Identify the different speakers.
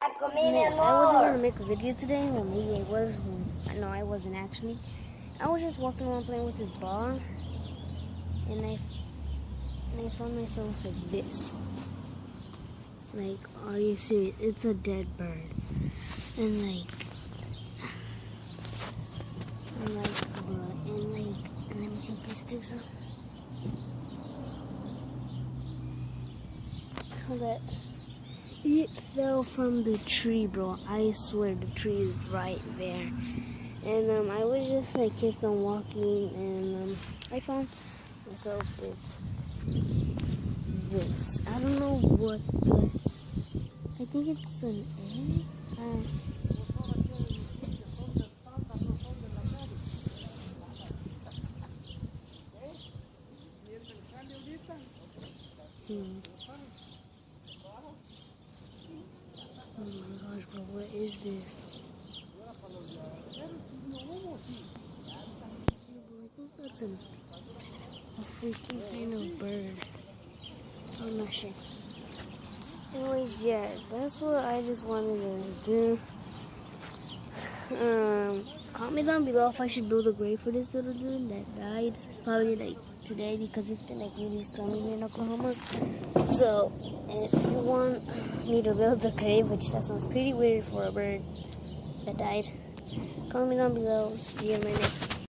Speaker 1: I wasn't going to make a video today. Well, maybe I was. No, I wasn't actually. I was just walking around playing with this ball, and I found myself like this. Like, are you serious? It's a dead bird. And like, and let me take these sticks out. How that? It fell from the tree, bro. I swear the tree is right there. And I was just like kept on walking, and I found myself with this. I don't know what the. I think it's an egg. Oh my gosh, bro, what is this? I think that's a freaking kind of bird. I'm not sure. Anyways, yeah, that's what I just wanted to do. Comment down below if I should build a grave for this little dude that died. Probably like today because it's been like really stormy here in Oklahoma. So if you want me to build a grave, which that sounds pretty weird for a bird that died, comment down below. See you in my next video.